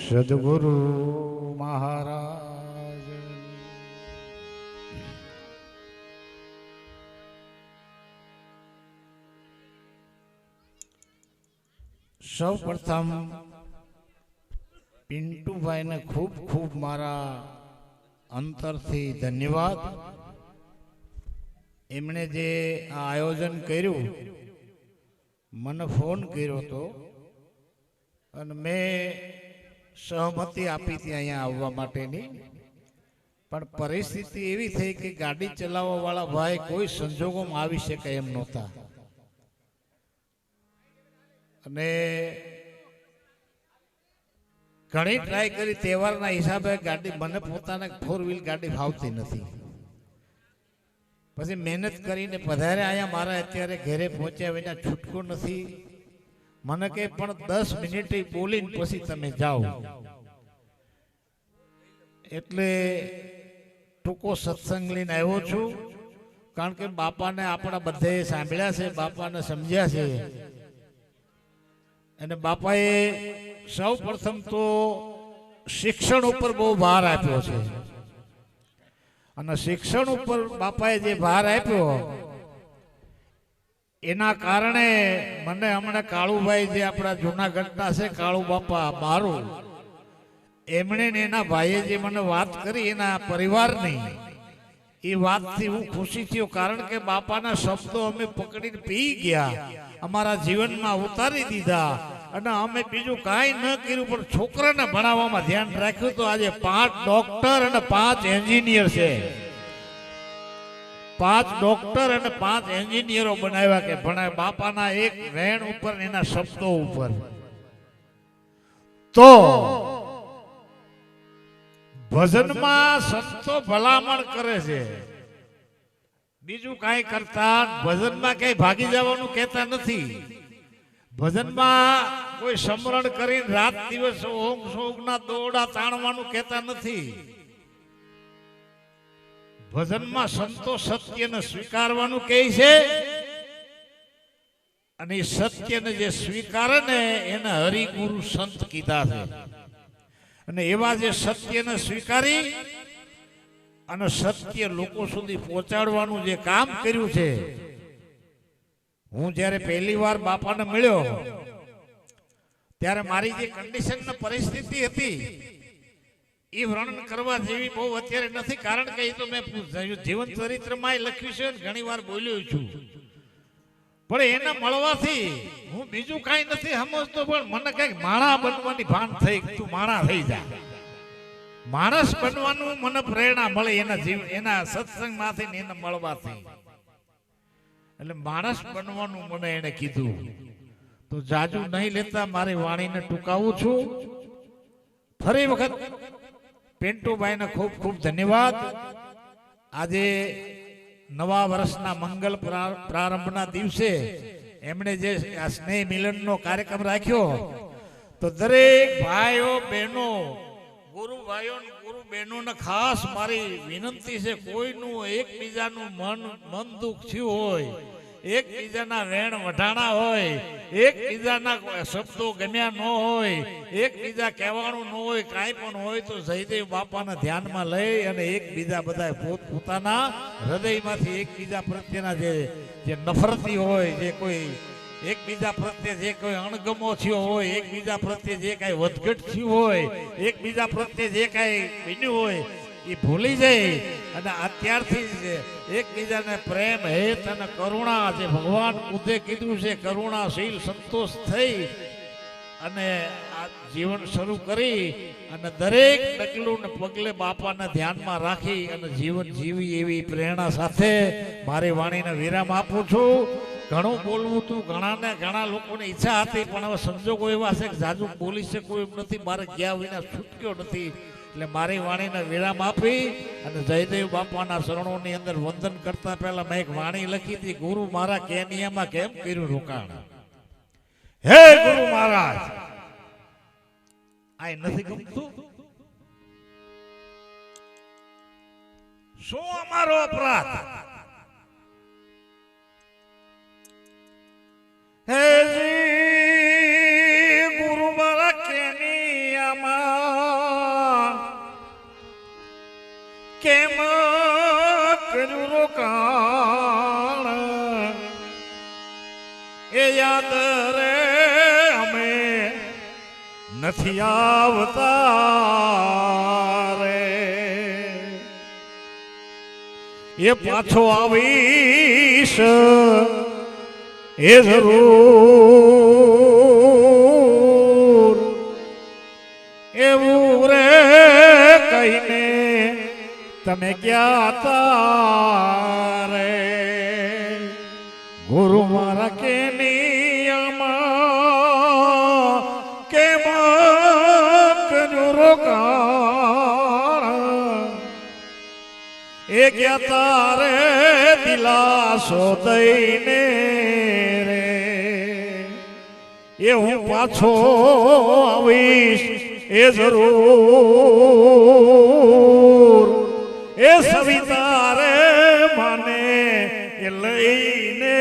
સદગુરુ મહારાજ સૌ પ્રથમ પિન્ટુભાઈને ખૂબ ખૂબ મારા અંતરથી ધન્યવાદ. એમણે જે આ આયોજન કર્યું, મને ફોન કર્યો હતો અને મેં સહમતિ આપી હતી અહીંયા આવવા માટેની, પણ પરિસ્થિતિ એવી થઈ કે ગાડી ચલાવવા વાળા ભાઈ કોઈ સંજોગોમાં આવી શકે એમ નહોતા અને ઘણી ટ્રાય કરી. તહેવારના હિસાબે ગાડી મને પોતાને 4 વ્હીલ ગાડી ફાવતી નથી. પછી મહેનત કરીને પધારે અહીંયા મારા અત્યારે ઘરે પહોંચ્યા વિના છૂટકો નથી. મને કે પણ 10 મિનિટ બોલીને પછી તમે જાઓ. એટલે ટૂંકો સત્સંગ લઈને આવ્યો છું, કારણ કે બાપાને આપણા બધાએ સાંભળ્યા છે, બાપાને સમજ્યા છે. અને બાપાએ સૌ પ્રથમ તો શિક્ષણ ઉપર બહુ ભાર આપ્યો છે અને શિક્ષણ ઉપર બાપાએ જે ભાર આપ્યો એના કારણે મને હમણાં કાળુભાઈ જે આપણા જૂનાગઢના છે, કાળુ બાપા મારું, એમણે ને એના ભાઈએ જે મને વાત કરી એના પરિવારની, એ વાતથી હું ખુશી થયો. કારણ કે બાપાના શબ્દો અમે પકડીને પી ગયા, અમારા જીવનમાં ઉતારી દીધા અને અમે બીજું કાંઈ ન કર્યું, પણ છોકરાને ભણાવવામાં ધ્યાન રાખ્યું. તો આજે 5 ડોક્ટર અને 5 એન્જિનિયર છે. 5 ડોક્ટર અને 5 એન્જિનિયરો બનાવ્યા કે ભણાય બાપાના એક વેણ ઉપર, એના શબ્દો ઉપર. તો ભજનમાં સંતો ભલામણ કરે છે, બીજું કાંઈ કરતા ભજનમાં કઈ ભાગી જવાનું કહેતા નથી. ભજનમાં કોઈ સમરણ કરીને રાત દિવસ ઓમ સોગના દોડા તાણવાનું કહેતા નથી. ભજનમાં સંતો સત્યને સ્વીકારવાનું કહે છે અને સત્યને જે સ્વીકારે ને એને હરિગુરુ સંત કીધા છે. અને એવા જે સત્યને સ્વીકારી અને સત્ય લોકો સુધી પહોંચાડવાનું જે કામ કર્યું છે. હું જ્યારે પહેલી વાર બાપાને મળ્યો ત્યારે મારી જે કન્ડિશન ને પરિસ્થિતિ હતી એ વર્ણન કરવા જેવી બહુ અત્યારે નથી, કારણ કે એ તો મેં જીવન ચરિત્રમાં લખ્યું છે, ઘણી વાર બોલ્યો છું. પણ એને મળવાથી હું બીજું કાંઈ નથી સમજતો, પણ મને કઈક માણા બનવાની ભાન થઈ. તું માણા થઈ જા, માણસ બનવાનું મને પ્રેરણા મળે એના જીવન, એના સત્સંગમાંથી ને એને મળવાથી. એટલે માણસ બનવાનું મને એને કીધું. તો જાજુ નહીં લેતા મારી વાણીને ટૂંકાવું છું. ફરી વખત પિન્ટુભાઈને ખૂબ ખૂબ ધન્યવાદ. આજે નવા વર્ષના મંગલ પ્રારંભના દિવસે એમણે જે આ સ્નેહ મિલનનો કાર્યક્રમ રાખ્યો, તો દરેક ભાઈઓ બહેનો, ગુરુ ભાઈઓ ગુરુ બહેનોને ખાસ મારી વિનંતી છે, કોઈનું એકબીજાનું મન દુઃખ થયું હોય, એકબીજાના વેણ વઢાણા હોય, એકબીજાના શબ્દો ગમ્યા ન હોય, એકબીજા કહેવાનું ન હોય, કાંઈ પણ હોય, તો જયદેવ બાપાના ધ્યાનમાં લઈ અને એકબીજા બધા પોતાના હૃદયમાંથી એકબીજા પ્રત્યેના જે નફરતી હોય, જે કોઈ એકબીજા પ્રત્યે જે કોઈ અણગમો થયો હોય, એકબીજા પ્રત્યે જે કાંઈ વધઘટ થયું હોય, એકબીજા પ્રત્યે જે કાંઈ બન્યું હોય એ ભૂલી જાય અને અત્યારથી જ એકબીજાને પ્રેમ, હેત અને કરુણા, જે ભગવાન બુદ્ધે કીધું છે, કરુણાશીલ સંતોષ થઈ અને આ જીવન શરૂ કરી અને દરેક ડગલું ને પગલે બાપાને ધ્યાનમાં રાખી અને જીવન જીવી એવી પ્રેરણા સાથે મારી વાણીને વિરામ આપું છું. ઘણું બોલવું હતું, ઘણા લોકોની ઈચ્છા હતી, પણ હવે સંજોગો એવા છે કે જાજુ બોલી શકું એમ નથી. મારે ગયા વિના છૂટક્યો નથી. એટલે મારી વાણીને વિરામ આપી અને જયદેવ બાપાના શરણોની અંદર વંદન કરતા પહેલા મેં એક વાણી લખી હતી, ગુરુ મારા કેનિયામાં કેમ કર્યું રોકાણ. હે ગુરુ મહારાજ, આ નથી ગમતું? શું અમારો અપરાધ? હે ગુરુ મારા કેનિયામાં કેમ કર્યું રોકાણ એ યાદ રે અમે નથી આવતા રે એ પાછો આવીશ એ જરૂર એવું રે કહીને તમે ક્યાં તા રે ગુરુ મારા કે નિયમમાં કેમ કર્યું રોકાણ એ ક્યાં તારે દિલાસો દઈને રે એ હું પાછો આવીશ એ જરૂર એ સવિતા રે માને એ લઈને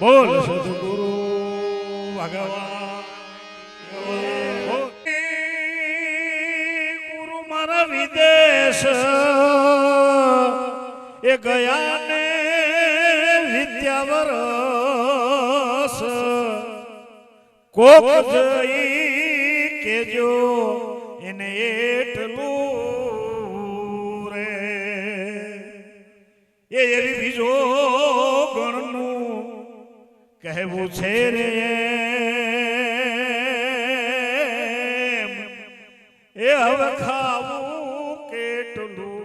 બોલ સદગુરુ ભગવાન ગુરુ મારા વિદેશ એ ગયા ને વિદ્યા વરસ કોક જઈ કેજો એને એટલું રે એ એવી બીજો ગણનું કહેવું છે રે એ હવે ખાવું કેટલું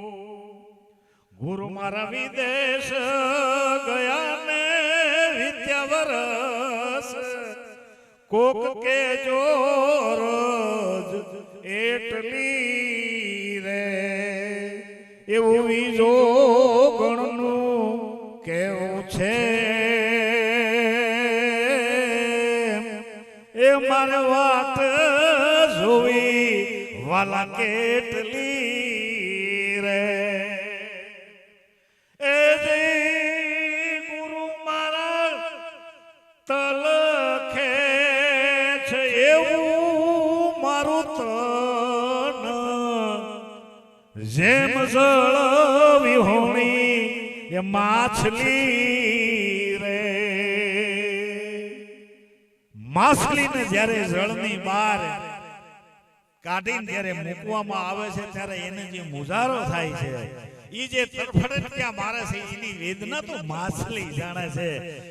ટોકેલું ગુરુ મારા વિદેશ ગયા ને વિદ્યા વરસ કોક કે જોરજ એટલી રે એવું બીજો ગણનું કેવું છે એ મારે વાત જોવી વાલા કેટલી રે એ જે ગુરુ મારા તલખે છે એવું મારું તન જેમ જળ વિહોણી એ માછલી રે માછલીને જ્યારે જળની બહાર કાઢીને જ્યારે મૂકવામાં આવે છે ત્યારે એને જે મુજારો થાય છે ઈ જે તરફડટિયા મારે છે એની વેદના તો માછલી જાણે છે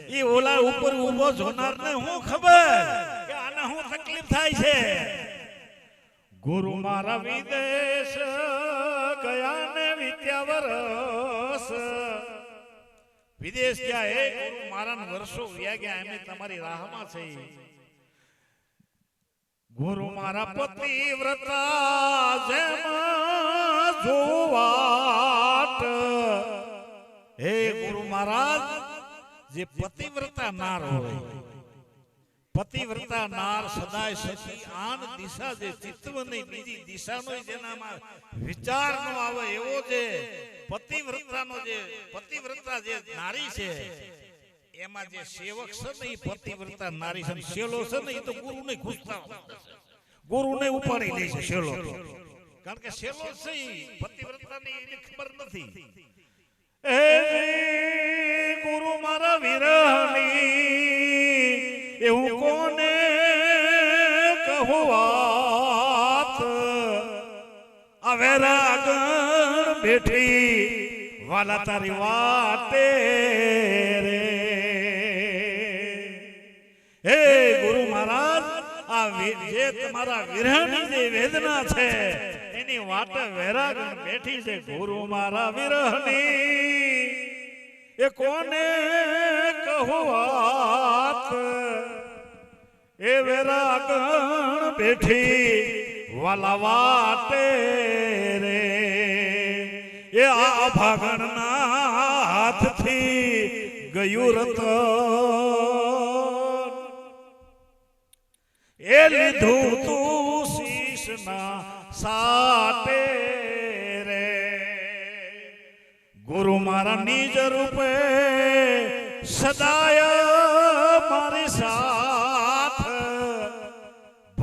ઈ ઓલા ઉપર ઊભો જોનારને હું ખબર કે આને હું તકલીફ થાય છે ગુરુ મારા વિદેશ ગયા ને વિદ્યા વરસ વિદેશ ગયા હે ગુરુ મારા વર્ષો વ્યા ગયા અમે તમારી રાહમાં છે ગુરુ મારા પતિવ્રતા જેમ જોવાટ હે ગુરુ મહારાજ જે પતિવ્રતા નાર હોય પતિવ્રતા નાર સદાય સતી આન દિશા જે ચિત્તવની બીજી દિશાનો જેનામાં વિચાર ન આવે એવો જે પતિવ્રતાનો જે પતિવ્રતા જે નારી છે એમાં જે સેવક છે ને એ પતિવ્રતા નારી છે શેલો છે ને એ તો ગુરુને ઘૂસતા ગુરુને ઉપાડી લે છે શેલો કારણ કે શેલો છે પતિવ્રતાની એને ખબર નથી એ ગુરુ મારા વિરહની એવું કોને કહું વાત હવે રાગણ બેઠી વાલા તારી વાટે રે હે ગુરુ મહારાજ આ જે તમારા વિરહની જે વેદના છે એની વાટે વૈરાગણ બેઠી છે ગુરુ મારા વિરહની એ કોને કહું વાત એ વૈરાગણ બેઠી વાલા વાટે રે એ આ ભાગણના હાથથી ગયું રતન એ લીધું તું શીશના સાટે રે ગુરુ મારા નિજ રૂપે સદાય મારી સાથ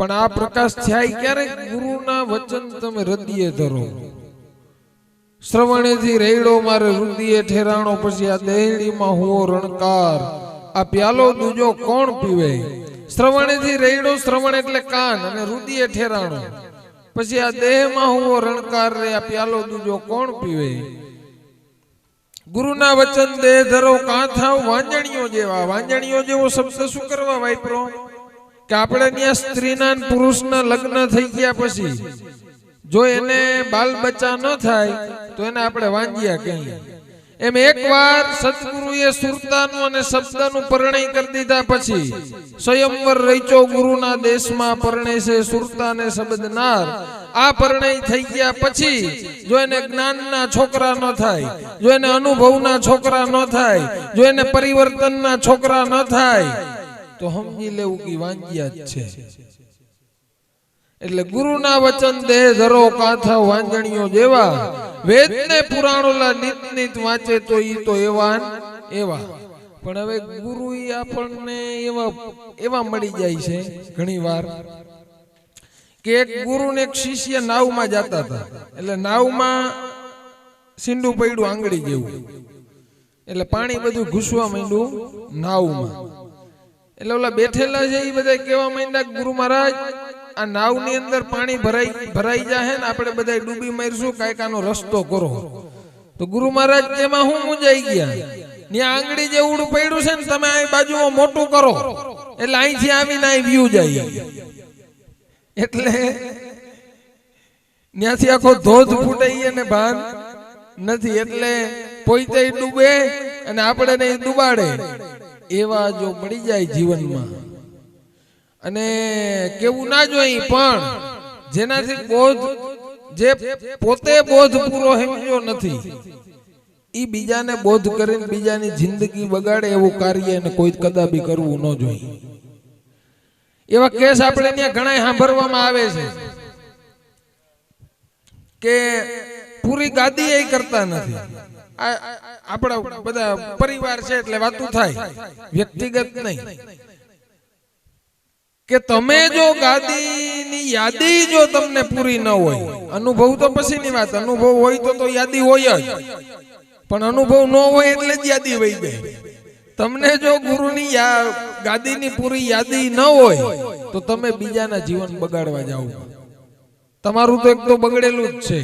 પણ આ પ્રકાશ થાય ક્યારે? ગુરુના વચન તમે હૃદયે ધરો. શ્રવણેથી રેડો મારે હૃદયે ઠેરાણો, પછી આ દેહડીમાં હુઓ રણકાર, આ પ્યાલો દૂજો કોણ પીવે? શ્રવણેથી રેડો, શ્રવણ એટલે કાન, અને હૃદયે ઠેરાણો, પછી આ દેહમાં હુઓ રણકાર રે, આ પ્યાલો દૂજો કોણ પીવે? ગુરુના વચન દેહ ધરો, કાં થાવ વાંજણીઓ જેવા. વાંજણીઓ જેવો શબ્દ શું કરવા વાપરો? કે આપણે ત્યાં સ્ત્રીના પુરુષના લગ્ન થઈ ગયા પછી જો એને બાલ બચ્ચા ન થાય તો એને આપણે વાંજ્યા કહીએ. એમ એકવાર સદગુરુએ સુરતાનું અને શબ્દનું પરણય કરી દીધા પછી સ્વયંવર રચ્યો ગુરુના દેશમાં, પરણે છે સુરતા ને શબ્દનાર. આ પરણય થઈ ગયા પછી જો એને જ્ઞાનના છોકરા ન થાય, જો એને અનુભવના છોકરા ન થાય, જો એને પરિવર્તનના છોકરા ન થાય તો સમજી લેવું કે વાંજ્યા જ છે. એટલે ગુરુના વચન દેહ ધરો, કાથા વાંજણીઓ જેવા. વેદ ને પુરાણોલા નિત નિત વાંચે તો ઈ તો એવા એવા. પણ હવે ગુરુ આપણને એવા મળી જાય છે ઘણી વાર કે એક ગુરુ ને એક શિષ્ય નાવમાં જતા હતા. એટલે નાવમાં સીંડું પડ્યું આંગળી જેવું, એટલે પાણી બધું ઘૂસવા માંડ્યું નાવમાં. એટલે ઓલા બેઠેલા છે એ બધા કેવા માંડ્યા, ગુરુ મહારાજ આ નાવની અંદર પાણી ભરાઈ જાય ને આપણે બધા ડૂબી મારશું, કાંઈક આનો રસ્તો કરો. તો ગુરુ મહારાજ તેમાં હું મુંજાઈ ગયા, ત્યાં આંગળી જેવડું પડ્યું છે ને, તમે આ બાજુમાં મોટું કરો એટલે અહીંથી આવીને અહીં વ્યૂ જાય. એટલે ત્યાંથી આખો ધોધ ફૂટાઈ અને ભાન નથી. એટલે પોતે ડૂબે અને આપણે નહીં ડૂબાડે એવા જો મળી જાય જીવનમાં. અને કેવું ના જોઈએ, પણ જેનાથી બોધ, જે પોતે બોધ પૂરો સમજ્યો નથી ઈ બીજાને બોધ કરીને બીજાની જિંદગી બગાડે એવું કાર્ય એને કોઈ કદાપી કરવું ન જોઈએ. એવા કેસ આપણે ત્યાં ઘણા સાંભળવામાં આવે છે કે પૂરી ગાદી એ કરતા નથી. આપણા બધા પરિવાર છે એટલે વાતું થાય, વ્યક્તિગત નહીં. કે તમે જો ગાદીની યાદી જો તમને પૂરી ન હોય, અનુભવ તો પછીની વાત, અનુભવ હોય તો યાદી હોય જ, પણ અનુભવ ન હોય એટલે જ યાદી વહી જાય. તમને જો ગુરુની ગાદીની પૂરી યાદી ન હોય તો તમે બીજાના જીવન બગાડવા જાઓ. તમારું તો એક તો બગડેલું જ છે.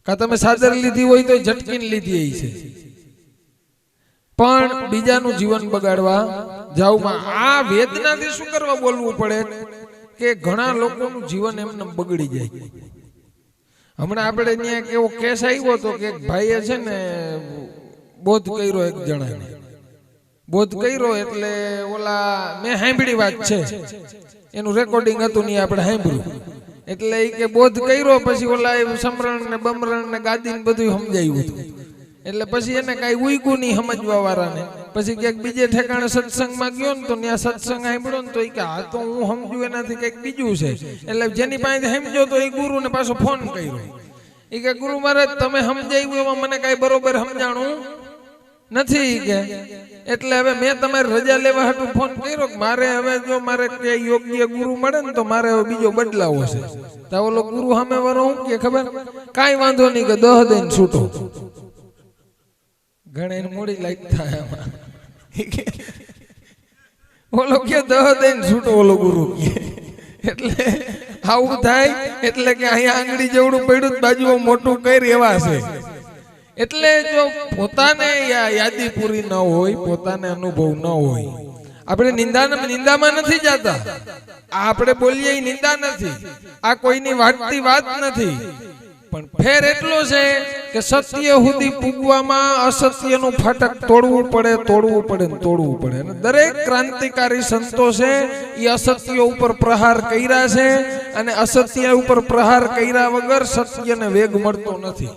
કા તમે સાદર લીધી હોય તો ઝટકીને લીધી છે, પણ બીજાનું જીવન બગાડવા જાવમાં આ વેદનાથી શું કરવા બોલવું પડે કે ઘણા લોકોનું જીવન એમને બગડી જાય. હમણાં આપણે ત્યાં કેવો કેસ આવ્યો હતો કે ભાઈએ છે ને બોધ કર્યો, એક જણાને બોધ કર્યો. એટલે ઓલા મેં સાંભળી વાત છે, એનું રેકોર્ડિંગ હતું નહીં, આપણે સાંભળ્યું. એટલે એ કે બોધ કર્યો પછી ઓલા સમરણ ને બમરણ ને ગાદી ને બધું સમજાયું હતું. એટલે પછી એને કઈ ઉઈગું નહીં સમજવા વાળાને. પછી ક્યાંક બીજે ઠેકાણે સત્સંગમાં ગયો ને તો ત્યાં સત્સંગ સાંભળ્યો ને તો એ કે આ તો હું સમજુ એનાથી કંઈક બીજું છે. એટલે જેની પાસે સમજો તો એ ગુરુને પાછો ફોન કર્યો. એ કે ગુરુ મહારાજ તમે સમજાવ્યું એમાં મને કઈ બરોબર સમજાણું નથી કે, એટલે હવે મેં તમારે રજા લેવા હાટુ ફોન કર્યો કે મારે હવે જો મારે યોગ્ય ગુરુ મળે ને તો મારે હવે બીજો બદલાવો છે. તો ઓલો ગુરુ સામે વાળો શું કે ખબર, કાંઈ વાંધો નહીં કે 10 દઈને છૂટો. ઘણા મોડી લાઈટ થાય આમાં. ઓલો કે 10 દઈને છૂટો ઓલો ગુરુ કે. એટલે આવું થાય એટલે કે અહીંયા આંગળી જેવડું પડ્યું બાજુમાં મોટું કરી એવા છે. એટલે જો પોતાને યાદી પૂરી ન હોય, પોતાને અનુભવ ન હોય, આપણે નિંદામાં નથી જતા. આ આપણે બોલીએ નિંદા નથી, આ કોઈની વાતની વાત નથી, પણ ફેર એટલો છે કે સત્ય સુધી પૂગવામાં અસત્યનું ફાટક તોડવું પડે ને તોડવું પડે. અને દરેક ક્રાંતિકારી સંતો છે એ અસત્ય ઉપર પ્રહાર કર્યા છે, અને અસત્ય ઉપર પ્રહાર કર્યા વગર સત્યને વેગ મળતો નથી.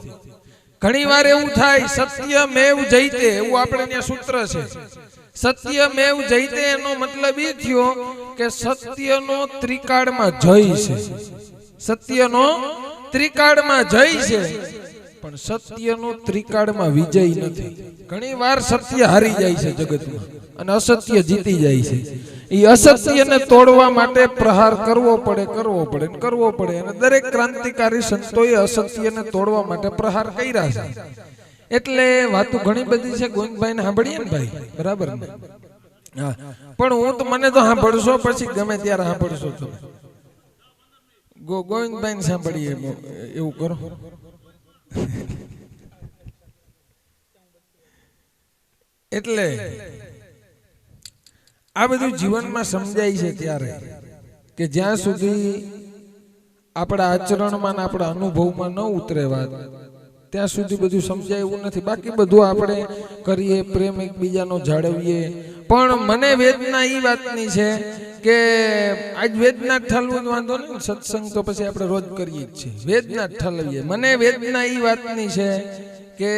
ઘણી વાર એવું થાય સત્ય મેવ જયતે, એવું આપણે ત્યાં સૂત્ર છે. સત્ય મેવ જયતે એનો મતલબ એ થયો કે સત્યનો ત્રિકાળમાં જય છે. સત્યનો ત્રિકાળમાં જય છે, પણ સત્યનો ત્રિકાળમાં વિજય નથી. ઘણી વાર સત્ય હારી જાય છે જગતમાં અને અસત્ય જીતી જાય છે. એ અસત્યને તોડવા માટે પ્રહાર કરવો પડે અને દરેક ક્રાંતિકારી સંતોએ અસત્યને તોડવા માટે પ્રહાર કર્યા છે. એટલે વાતો ઘણી બધી છે. ગોવિંદભાઈ ને સાંભળીએ ને ભાઈ, બરાબર ને? હા, પણ હું તો મને તો સાંભળશો, પછી ગમે ત્યારે સાંભળશો તમે. ગોવિંદભાઈ ને સાંભળીએ એવું કરો. એટલે આ બધું જીવનમાં સમજાય છે ત્યારે કે જ્યાં સુધી આપણા આચરણમાં ને આપણા અનુભવમાં ન ઉતરે વાત, ત્યાં સુધી બધું સમજાય એવું નથી. બાકી બધું આપણે કરીએ, પ્રેમ એકબીજાનો જાળવીએ. પણ મને વેદના એ વાતની છે કે આજ વેદના ઠલવું વાંધો નહીં, સત્સંગ તો પછી આપણે રોજ કરીએ જ છીએ, વેદના ઠલવીએ. મને વેદના એ વાતની છે કે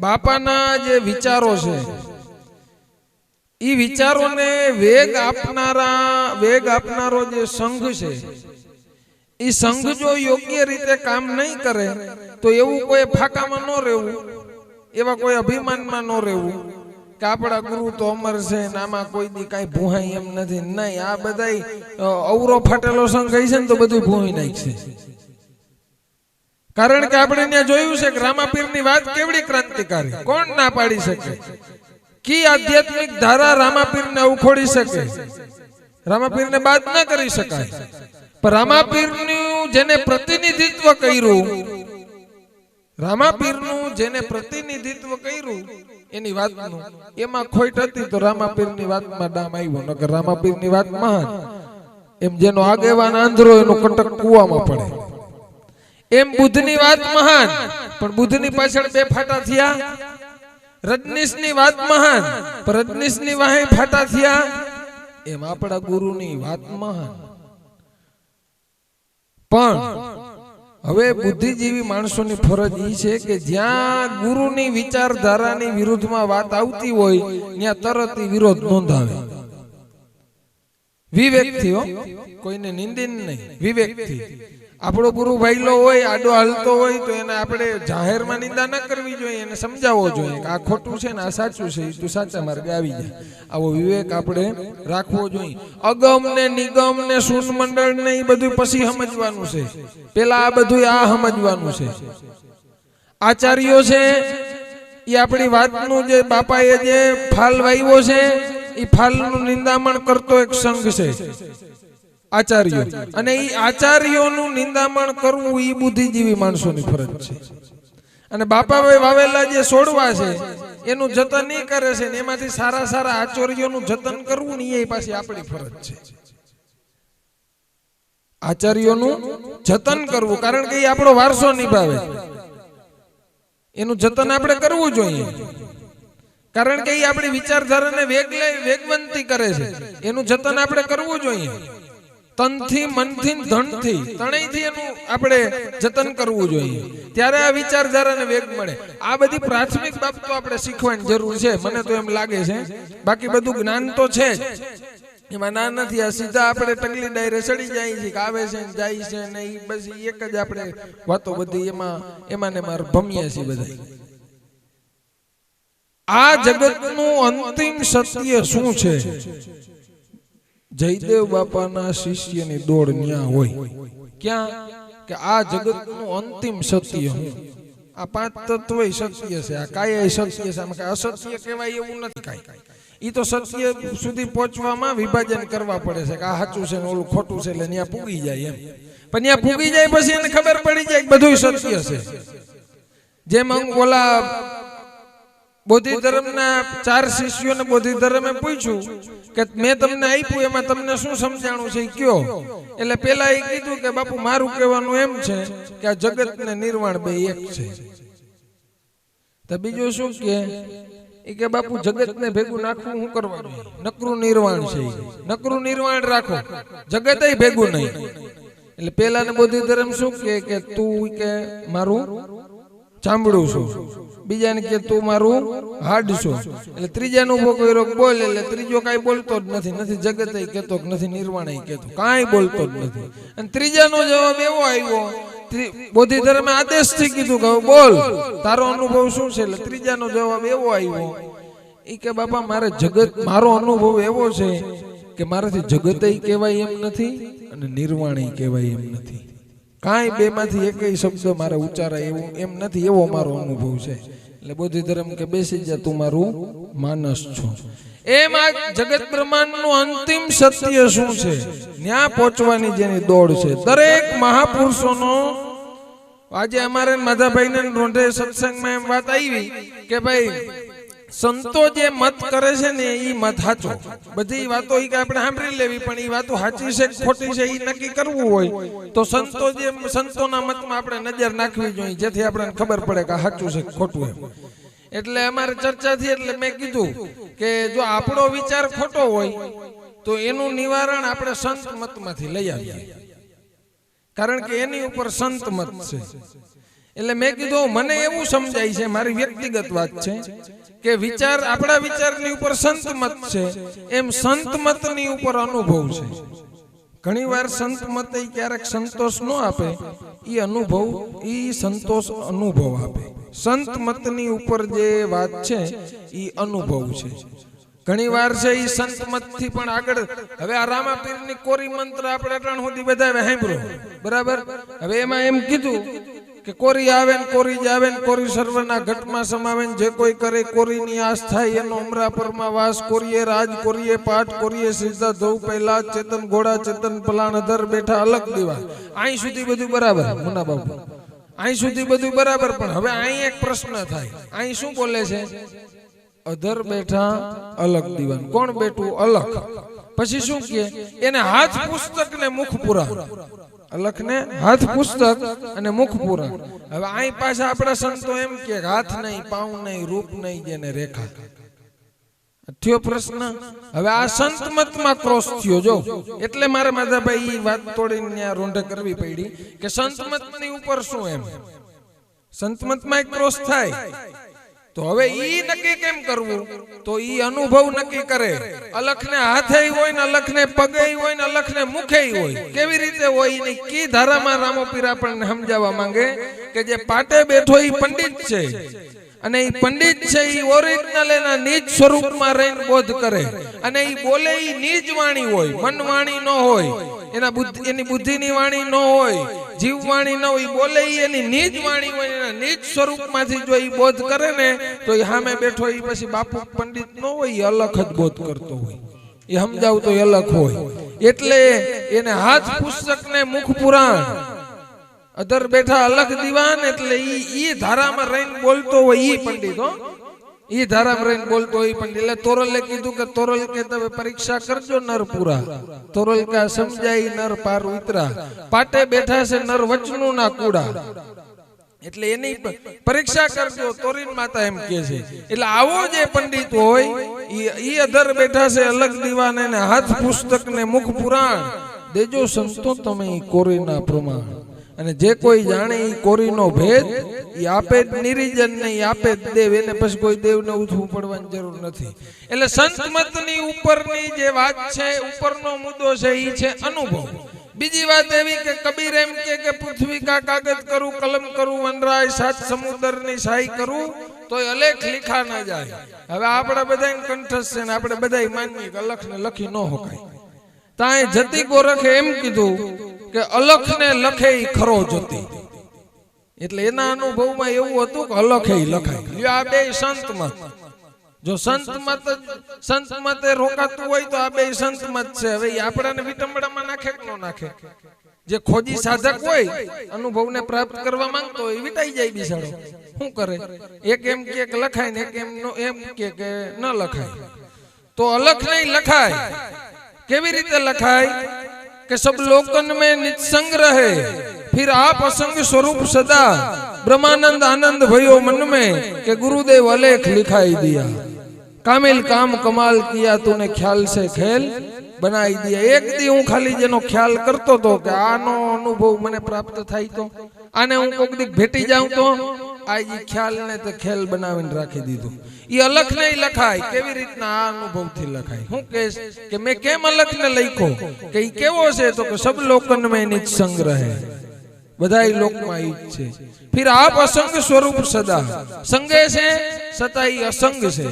બાપાના જે વિચારો છે એ વિચારોને વેગ આપનારો જે સંઘ છે, એ સંઘ જો યોગ્ય રીતે કામ નહીં કરે તો એવું કોઈ ફાકામાં ન રહેવું, એવા કોઈ અભિમાનમાં ન રહેવું કે આપણા ગુરુ તો અમર છે ને આમાં કોઈ દી કાંઈ ભૂહાય એમ નથી. નહીં, આ બધા અવરો ફાટેલો સંઘ છે ને તો બધું ભૂહી નાખશે. કારણ કે આપણે ત્યાં જોયું છે કે રામાપીરની વાત કેવડી ક્રાંતિકારી, કોણ ના પાડી શકે? કી આધ્યાત્મિક ધારા રામાપીરને ઉખોડી શકે? રામાપીરને બાદ ના કરી શકાય. પણ રામાપીરનું જેને પ્રતિનિધિત્વ કર્યું, એની વાતનું એમાં ખોટ હતી તો રામાપીરની વાતમાં ડામ આવ્યો. નકર રામાપીરની વાત મહાન. એમ જેનો આગેવાન આંધળો એનો કટક કૂવામાં પડે. એમ બુદ્ધની વાત મહાન, પણ બુદ્ધની પાછળ બે ફાટા થયા. રજનીશની વાત મહાન, પણ રજનીશની વાહે ફાટા થયા. એમ આપણા ગુરુની વાત મહાન. પણ હવે બુદ્ધિજીવી માણસોની ફરજ એ છે કે જ્યાં ગુરુની વિચારધારાની વિરુદ્ધમાં વાત આવતી હોય ત્યાં તરત વિરોધ નોંધાવે. વિવેકથી, કોઈને નિંદિન નહીં, વિવેકથી. આપણો ગુરુ ભાઈલો હોય, આડો હાલતો હોય તો એને આપણે જાહેરમાં નિંદા ન કરવી જોઈએ, એને સમજાવવો જોઈએ કે આ ખોટું છે ને આ સાચું છે, તું સાચા માર્ગે આવી જાય. આવો વિવેક આપણે રાખવો જોઈએ. અગમ ને નિગમ ને શૂન મંડળ ને એ બધું પછી સમજવાનું છે. પેલા આ બધું સમજવાનું છે. આચાર્યો છે એ આપણી વાતનું જે બાપાએ જે ફાલ વાવ્યો છે એ ફાલનું નિંદામણ કરતો એક સંઘ છે, આચાર્યો. અને એ આચાર્યોનું નિંદામણ કરવું એ બુદ્ધિજીવી માણસોની ફરજ છે. અને બાપાએ વાવેલા જે છોડવા છે એનું જતન એ કરે છે ને એમાંથી સારા સારા આચાર્યોનું જતન કરવું ને એ પાછી આપણી ફરજ છે. આચાર્યોનું જતન કરવું, કારણ કે એ આપણો વારસો નિભાવે. એનું જતન આપણે કરવું જોઈએ, કારણ કે એ આપણી વિચારધારાને વેગવંતી કરે છે. એનું જતન આપણે કરવું જોઈએ. તનથી, મનથી, ધનથી, ત્રણેયથી એનું આપણે જતન કરવું જોઈએ. ત્યારે આ વિચારધારાને વેગ મળે. આ બધી પ્રાથમિક બાબતો આપણે શીખવાની જરૂર છે, મને તો એમ લાગે છે. બાકી બધું જ્ઞાન તો છે જ, એમાં ના નથી. આ સીધા આપણે ટકલી ડાયરે ચડી જાય છે, આવે છે ને જાય છે ને એ બસ એક જ આપણે વાતો બધી એમાં ને માર ભમીએ છીએ બધા. આ જગતનું અંતિમ સત્ય શું છે? જયદેવ બાપાના શિષ્યની દોડ ન્યા હોય. ક્યાં? કે આ જગતનું અંતિમ સત્ય હું. આ પાંચ તત્વ સત્ય છે, આ કાય સત્ય છે, આમાં કઈ અસત્ય કહેવાય એવું નથી કાંઈ. એ તો સત્ય સુધી પહોંચવામાં વિભાજન કરવા પડે છે કે આ સાચું છે ને ઓલું ખોટું છે, એટલે ત્યાં પૂગી જાય એમ. પણ ત્યાં પૂગી જાય પછી એને ખબર પડી જાય કે બધું સત્ય છે. જેમ ઓલા બોધિ ધર્મના 4 શિષ્યોને બોધિ ધર્મે પૂછ્યું કે મેં તમને આપ્યું એમાં તમને શું સમજાણું છે કયો? એટલે પેલા એ કીધું કે બાપુ મારું કહેવાનું એમ છે કે આ જગત ને નિર્વાણ બે એક છે. તો બીજું શું કે બાપુ જગત ને ભેગું નાખવું શું કરવાનું? નકરું નિર્વાણ છે, નકરું નિર્વાણ રાખો, જગત ભેગું નહીં. એટલે પેલા ને બોધિ ધર્મ શું કે તું કે મારું ચામડું છું, બીજાને કે તું મારું હાડ છો. એટલે ત્રીજાનો ઉભો કર્યો બોલ, એટલે ત્રીજો કાંઈ બોલતો જ નથી જગત કેતો નથી નિર્વાણ કેતો, કાંઈ બોલતો જ નથી. અને ત્રીજાનો જવાબ એવો આવ્યો, બોધિ ધર્મે આદેશથી કીધું કે બોલ તારો અનુભવ શું છે? એટલે ત્રીજાનો જવાબ એવો આવ્યો, એ કે બાપા મારે જગત, મારો અનુભવ એવો છે કે મારાથી જગતય કહેવાય એમ નથી અને નિર્વાણય કહેવાય એમ નથી. કાંઈ બેમાંથી એકેય શબ્દ મારે ઉચ્ચારાય એવું એમ નથી, એવો મારો અનુભવ છે. એટલે બોધિ ધર્મ કે બેસી જા, તું મારું માનસ છો. એમ આ જગત બ્રહ્માંડનું અંતિમ સત્ય શું છે, ન્યા પહોંચવાની જેની દોડ છે. દરેક મહાપુરુષોનો આજે અમારે માધાભાઈને રોંઢે સત્સંગમાં એમ વાત આવી કે ભાઈ સંતો જે મત કરે છે ને એ મત સાચો. બધી વાતો કે આપણે સાંભળી લેવી, પણ એ વાતો સાચી છે ખોટી છે એ નક્કી કરવું હોય તો સંતોના મતમાં આપણે નજર નાખવી જોઈએ, જેથી આપણને ખબર પડે કે સાચું છે ખોટું એમ. એટલે અમારે ચર્ચા થઈ એટલે મેં કીધું કે જો આપણો વિચાર ખોટો હોય તો એનું નિવારણ આપણે સંત મતમાંથી લઈ આવીએ, કારણ કે એની ઉપર સંત મત છે. એટલે મેં કીધું મને એવું સમજાય છે, મારી વ્યક્તિગત વાત છે કે વિચાર આપણા વિચારની ઉપર સંત મત છે, એમ સંત મતની ઉપર અનુભવ છે. ઘણી વાર સંત મત ક્યારેક સંતોષ ન આપે, એ અનુભવ એ સંતોષ અનુભવ આપે. સંત મતની ઉપર જે વાત છે એ અનુભવ છે. ઘણી વાર છે એ સંત મતથી પણ આગળ. હવે આ રામાપીરની કોરી મંત્ર આપણે અટાણ સુધી બધા સાંભળ્યો બરાબર. હવે એમાં એમ કીધું કે કોરી આવે ને કોરી જાવે ને કોરી સર્વના ઘટમાં સમાવે ને જે કોઈ કરે કોરીની આસ થાય એનો અમરાપરમાં વાસ. કોરીએ રાજ કોરીએ પાઠ કોરીએ સીધા ધોવ પહેલા ચેતન ઘોડા ચેતન પલાણ અધર બેઠા અલગ દીવા. અહીં સુધી બધું બરાબર મુના બાપુ, અહીં સુધી બધું બરાબર. પણ હવે અહીં એક પ્રશ્ન થાય, અહીં શું બોલે છે? અધર બેઠા અલગ દીવાન. કોણ બેઠું? અલખ. પછી શું કહે? એને હાથ પુસ્તક ને મુખ પુરાણ. અલખ ને હાથ પુસ્તક અને મુખ પુરાણ. હવે અહીં પાછા આપણા સંતો એમ કે હાથ નહીં, પાઉં નહીં, રૂપ નહીં, જેને રેખા. થયો પ્રશ્ન. હવે આ સંત મતમાં ક્રોસ થયો. જો એટલે મારે માધાભાઈ વાત તોડીને ત્યાં રોંઢે કરવી પડી કે સંત મતની ઉપર શું એમ. સંત મતમાં ક્રોસ થાય તો હવે ઈ નક્કી કેમ કરવું? તો ઈ અનુભવ નક્કી કરે. અલખને હાથે હોય ને અલખને પગે હોય ને અલખને મુખે હોય. કેવી રીતે હોય એની કી ધારામાં રામોપીર આપણને સમજાવવા માંગે કે જે પાટે બેઠો ઈ પંડિત છે, અને ઈ પંડિત છે ઈ ઓરિજિનલ એના નિજ સ્વરૂપમાં રહીને બોધ કરે, અને ઈ બોલે ઈ નિજ વાણી હોય, મન વાણી ન હોય, એની બુદ્ધિની વાણી ન હોય, જીવ વાણી ન હોય. બોલે ઈ એની નિજ વાણી હોય, એના નિજ સ્વરૂપમાંથી જો ઈ બોધ કરે ને તો ઈ સામે બેઠો ઈ પછી બાપુ પંડિત ન હોય, ઈ અલખ જ બોધ કરતો હોય. એ સમજાવતો અલખ હોય. એટલે એને હાથ પુસ્તક ને મુખ પુરાણ, અધર બેઠા અલગ દીવાન. એટલે ઈ ધારામાં રહીને બોલતો હોય ઈ પંડિત. હો, ઈ ધારામાં રહીને બોલતો હોય પંડિત. એટલે તોરલે કીધું કે તોરલ કે તમે પરીક્ષા કરજો નર પૂરા. તોરલ કે સમજાય નર પાર ઉતરા. પાટે બેઠા છે નર વચનું ના કુડા. એટલે એની પરીક્ષા કરજો તોરીન માતા એમ કે છે. એટલે આવો જે પંડિત હોય ઈ અધર બેઠા છે અલગ દીવાન, ને હાથ પુસ્તક ને મુખ પુરાણ. દેજો સંતો તમે કોરીના પ્રમાણ. અને જે કોઈ જાણે ઈ કોરીનો ભેદ ઈ આપે જ નિરીજન ને ઈ આપે જ દેવ. એને પછી કોઈ દેવને ઉઠવું પડવાની જરૂર નથી. એટલે સંત મતની ઉપરની જે વાત છે, ઉપરનો મુદ્દો છે ઈ છે અનુભવ. બીજી વાત એવી કે કબીર એમ કે પૃથ્વી કા કાગજ કરું, કલમ કરું વનરાય, સાત સમુદ્રની સાઈ કરું તો અલેખ લીખા ના જાય. હવે આપણે બધાને કંઠસ્થ છે ને આપણે બધા માનીએ કે અલખને લખી ન હોકાય. તાય જતી ગોરખે એમ કીધું કે અલખને લખે ઈ ખરો જતી. એટલે એના અનુભવમાં એવું હતું કે અલખે લખાય. આ બે સંત મત. જો સંત મતે રોકાતું હોય તો આ બે સંત મત છે. હવે આપણાને વિટંબડામાં નાખે કે ન નાખે? જે ખોજી સાધક હોય, અનુભવને પ્રાપ્ત કરવા માંગતો હોય, વિટાઈ જાય બિસાડો. શું કરે? એક એમ કે લખાય ને એક એમ કે ન લખાય. તો અલખ નહીં લખાય. કેવી રીતે લખાય? કે सब लोकन में नित्संग रहे, फिर आप असंग स्वरूप सदा, ब्रह्मानंद आनंद भयो मन में, के गुरुदेव अलेख लिखाई दिया, कामिल काम कमाल किया तूने ख्याल से खेल बनाई दिया. एक दी हूँ खाली जेनो ख्याल करतो तो કે આનો અનુભવ મને પ્રાપ્ત થાય તો આને હું કોક દી ભેટી જાઉં તો આ ખ્યાલ ને તો ખેલ બનાવીને રાખી દીધું. ઈ અલખ નહીં લખાય. કેવી રીતના? આ અનુભવથી લખાય. હું કહેશ કે મેં કેમ અલખ ને લખ્યો કે ઈ કેવો છે? તો કે સબ લોકન મેં નિજ સંગ રહે, બધાય લોકમાં ઈ છે. ફિર આપ અસંગ સ્વરૂપ સદા, સંગે છે છતાં ઈ અસંગ છે.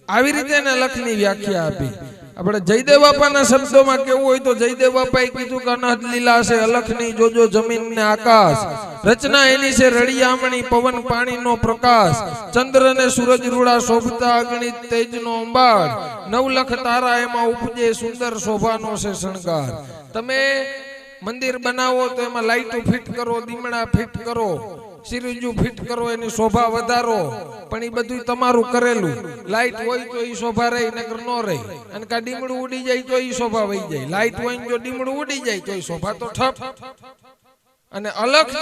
આવી રીતે એને અલખની વ્યાખ્યા આપી. આપણે જયદેવ બાપાના શબ્દોમાં કેવું હોય તો જયદેવ બાપાએ કીધું કે અનહદ લીલા છે અલખની જોજો જમીન ને આકાશ, રચના એની છે રળિયામણી પવન પાણીનો પ્રકાશ, ચંદ્ર ને સૂરજ રૂડા શોભતા અગણિત તેજનો અંબાર, નવલખ તારા એમાં ઉપજે સુંદર શોભાનો છે શણગાર. તમે મંદિર બનાવો તો એમાં લાઈટો ફિટ કરો, દીમડા ફિટ કરો, સિરીજુ ફિટ કરો, એની શોભા વધારો, પણ એ બધું તમારું કરેલું. લાઈટ હોય તો એ શોભા રહી, નકર ન રહી. અને કા ડીમડું ઉડી જાય તો એ શોભા વહી જાય. લાઈટ હોય ને જો ડીમડું ઉડી જાય તો એ શોભા તો ઠપ. અને અલખ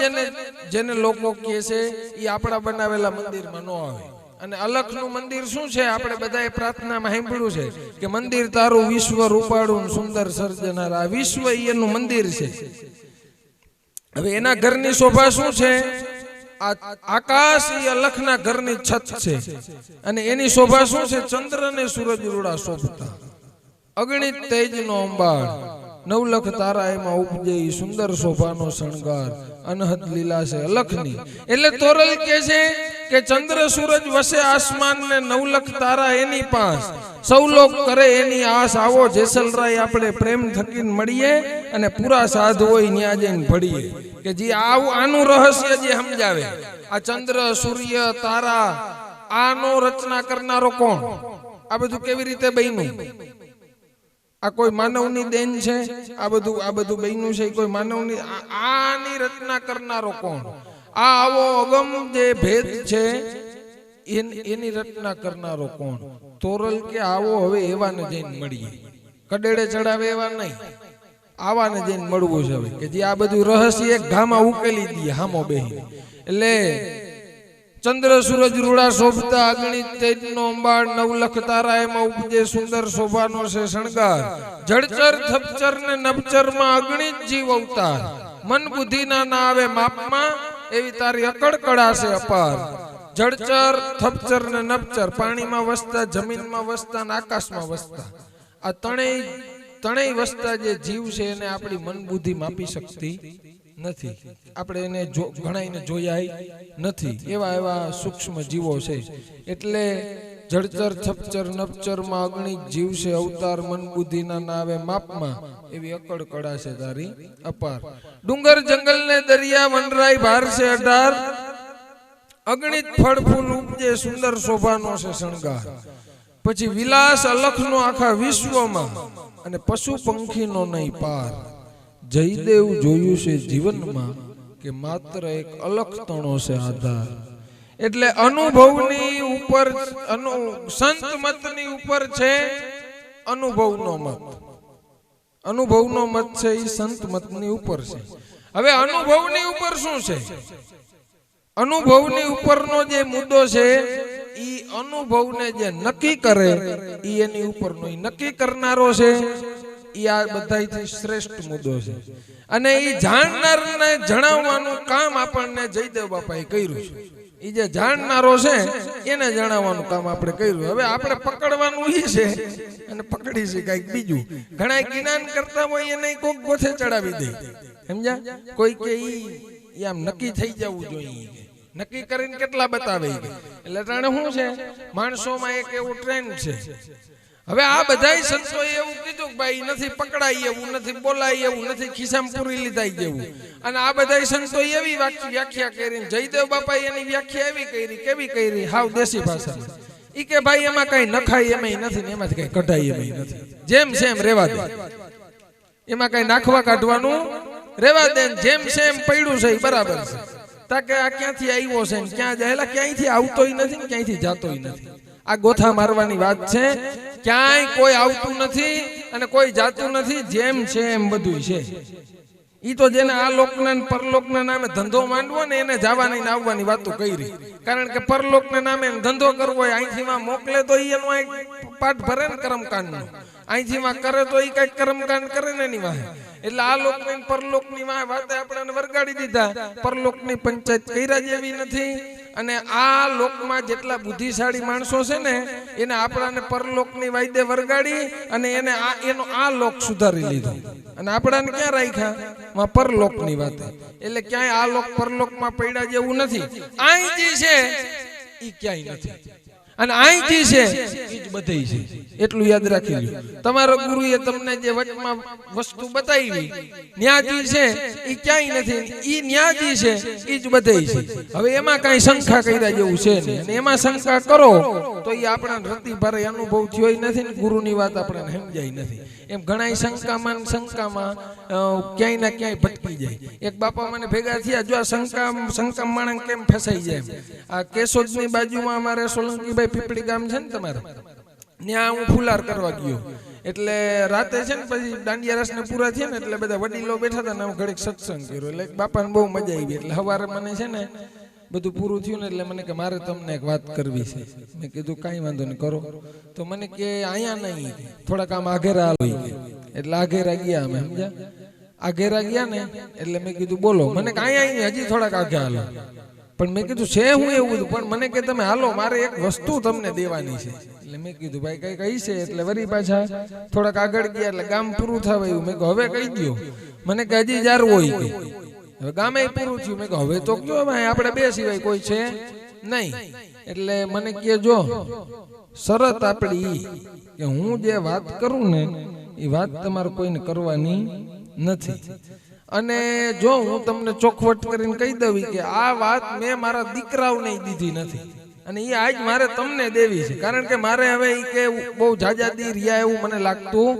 જેને લોકો કહે છે એ આપણા બનાવેલા મંદિરમાં ન આવે. અને અલખનું મંદિર શું છે? આપણે બધાએ પ્રાર્થનામાં સાંભળ્યું છે કે મંદિર તારું વિશ્વ રૂપાળું સુંદર સર્જનાર. આ વિશ્વ એનું મંદિર છે. હવે એના ઘરની શોભા શું છે? આકાશ એ અલખના ઘરની છત છે. અને એની શોભા શું છે? ચંદ્ર ને સૂરજ રૂડા શોભતા અગણિત તેજનો અંબાર, નવલખ તારા એમાં ઉપજે સુંદર શોભાનો શણગાર, અનહદ લીલા છે અલખની. એટલે તોરલ કે છે કે ચંદ્ર સૂરજ વસે આસમાન ને નવલખ તારા એની પાસ, સૌ લોક કરે એની આસ. આવો જેસલરાય આપણે પ્રેમ થકીને મળીએ અને પૂરા સાધુ હોય ન્યા જઈને ભળીએ. કે જે આનું રહસ્ય જે સમજાવે, આ ચંદ્ર સૂર્ય તારા આનો રચના કરનારો કોણ? આ બધું કેવી રીતે બન્યું? આ કોઈ માનવની દેન છે? આ બધું બન્યું છે કોઈ માનવની? આની રચના કરનારો કોણ? આ આવો અગમ જે ભેદ છે એની રચના કરનારો કોણ? તોરલ કે આવો હવે એવાને જઈને મળીએ. કડેડે ચડાવે એવા નહીં, આવાને જઈને મળવું છે. હવે કે જે આ બધું રહસ્ય એક ઘામાં ઉકેલી દઈએ હામો બેહી. એટલે ચંદ્ર સૂરજ રૂડા શોભતા અગણિત તેજનો અંબાર, નવલખ તારા એમાં ઉપજે સુંદર શોભાનો છે શણગાર, જળચર થપચર ને નભચર માં અગણિત જીવ અવતાર, મન બુદ્ધિ ના આવે માપમાં એવી તારી અકળ કળા છે અપાર. જળચર થપચર ને નભચર, પાણીમાં વસતા, જમીનમાં વસતા ને આકાશમાં વસતા, આ ત્રણેય વસતા જે જીવ છે એને આપણી મન બુદ્ધિ માપી શકતી નથી. આપણે એને ઘણાઈને જોયા નથી. એવા સૂક્ષ્મ જીવો છે. એટલે જળચર થપચર નભચર માં અગણિત જીવ છે અવતાર, મન બુદ્ધિ ના આવે માપમાં એવી અકળ કળા છે તારી અપાર. ડુંગર જંગલ ને દરિયા વનરાય ભાર છે 18, અગણિત ફળ ફૂલ ઉપજે સુંદર શોભાનો છે શણગાર. પછી વિલાસ અલખનો આખા વિશ્વમાં અને પશુ પંખીનો નહીં પાર. જયદેવ જોયું છે જીવનમાં કે માત્ર એક અલખ તણો છે આધાર. એટલે અનુભવની ઉપર સંત મતની ઉપર છે અનુભવનો મત. અનુભવનો મત છે એ સંત મતની ઉપર છે. હવે અનુભવની ઉપર શું છે? અનુભવની ઉપરનો જે મુદ્દો છે ઈ અનુભવને જે નક્કી કરે ઈ એની ઉપરનો ઈ નક્કી કરનારો છે. ઈ આ બધાયથી શ્રેષ્ઠ મુદ્દો છે. અને ઈ જાણનારને જણાવવાનું કામ આપણને જયદેવ બાપાએ કર્યું છે. ઈ જે જાણનારો છે એને જણાવવાનું કામ આપણે કર્યું. હવે આપણે પકડવાનું ઈ છે અને પકડી છે કઈક બીજું. ઘણા જ્ઞાન કરતા હોય એને કોક ગોથે ચડાવી દે. સમજ્યા? કોઈ કે ઈ આમ નક્કી થઈ જવું જોઈએ. નક્કી કરીને કેટલા બતાવે. એટલે તાણે શું છે, માણસોમાં એક એવું ટ્રેન્ડ છે. હવે આ બધાય સંતોએ એવું કીધું કે ભાઈ નથી પકડાય એવું, નથી બોલાય એવું, નથી ખિસ્સામાં પૂરી લીધા જેવું. અને આ બધાય સંતોએ એવી વ્યાખ્યા કરી. જયદેવ બાપાએ એની વ્યાખ્યા એવી કરી. કેવી કરી? હાવ દેશી ભાષામાં. ઈ કે ભાઈ એમાં કઈ નખાય એમય નથી ને એમાંથી કઈ કઢાય એમય નથી. જેમ સેમ રેવા દે. એમાં કઈ નાખવા કાઢવાનું રેવા દે. જેમ સેમ પડ્યું છે બરાબર છે. તાકે આ ક્યાંથી આવ્યો છે, ક્યાં જાયેલા, ક્યાંયથી આવતોય નથી ને ક્યાંયથી જાતોય નથી. આ ગોથા મારવાની વાત છે. ક્યાંય કોઈ આવતું નથી અને કોઈ જાતું નથી. જેમ છે એમ બધું છે. ઈ તો જેને આ લોકના પરલોકના નામે ધંધો માંડવો ને એને જવાની ને આવવાની વાતો કરી. કારણ કે પરલોકના નામે ધંધો કરવો હોય, અહીંથી માં મોકલે તો એનો એક પાઠ ભરે ને કર્મકાંડનો. અહીંથી માં કરે તો એ કઈક કર્મકાંડ કરે ને એની વાહે. એટલે આ લોકની પરલોકની વાતે આપણને વરગાડી દીધા. પરલોકની પંચાયત કર્યા જેવી નથી. અને આ લોકમાં જેટલા બુદ્ધિશાળી માણસો છે ને એને આપણાને પરલોકની વાયદે વરગાડી અને એને એનો આ લોક સુધારી લીધો. અને આપણાને ક્યાં રાખ્યા? પરલોકની વાતે. એટલે ક્યાંય આ લોક પરલોકમાં પડ્યા જેવું નથી. અહીં જે છે એ ક્યાંય નથી. અને અહીંથી છે એ જ બધે છે. એટલું યાદ રાખી લ્યો. તમારો ગુરુએ તમને જે વચમાં વસ્તુ બતાવી ન્યાજી છે એ ક્યાંય નથી, ઈ ન્યાજી છે ઈ જ બધે છે. હવે એમાં કઈ શંકા કર્યા જેવું છે નહીં, અને એમાં શંકા કરો તો એ આપણા રતિ ભારે અનુભવ થયો નથી ને ગુરુની વાત આપણને સમજાય નથી. એમ ઘણા શંકામાં ક્યાંય ના ક્યાંય ભટકી જાય. એક બાપા મને ભેગા થયા, જો આ શંકા માણસ કેમ ફસાઈ જાય. આ કેશોદની બાજુમાં અમારે સોલંકીભાઈ પીપળી ગામ છે ને તમારે, ત્યાં હું ફુલાર કરવા ગયો. એટલે રાતે છે ને પછી દાંડિયા રસ ને પૂરા થયા ને એટલે બધા વડીલો બેઠા હતા ને હું ઘડીક સત્સંગ કર્યો. એટલે બાપાને બહુ મજા આવી. એટલે સવારે મને છે ને બધું પૂરું થયું ને એટલે મને કે મારે તમને એક વાત કરવી છે. મેં કીધું કાંઈ વાંધો નહીં, કરો. તો મને કે અહીંયા નહીં, થોડાક આમ આઘેરા હાલો. એટલે આઘેરા ગયા અમે, સમજ્યા? આઘેરા ગયા ને એટલે મેં કીધું બોલો. મને કે અહીંયા હજી થોડાક આઘે હાલો. પણ મેં કીધું છે હું એવું બધું, પણ મને કે તમે હાલો, મારે એક વસ્તુ તમને દેવાની છે. એટલે મેં કીધું ભાઈ કઈ કઈ છે. એટલે વરી પાછા થોડાક આગળ ગયા એટલે ગામ પૂરું થવા આવ્યું. મેં કહ્યું હવે કહી દો. મને કે હજી જાર હોય કે હવે ગામે પૂરું થયું. મેં કહ્યું હવે તો કયો ભાઈ, આપણે બે સિવાય કોઈ છે નહીં. એટલે મને કે જો શરત આપણી કે હું જે વાત કરું ને એ વાત તમારે કોઈને કરવાની નથી. અને જો હું તમને ચોખવટ કરીને કહી દઉં કે આ વાત મેં મારા દીકરાઓને દીધી નથી, અને એ આજ મારે તમને દેવી છે. કારણ કે મારે હવે એ કે બહુ જાજાદી રહ્યા એવું મને લાગતું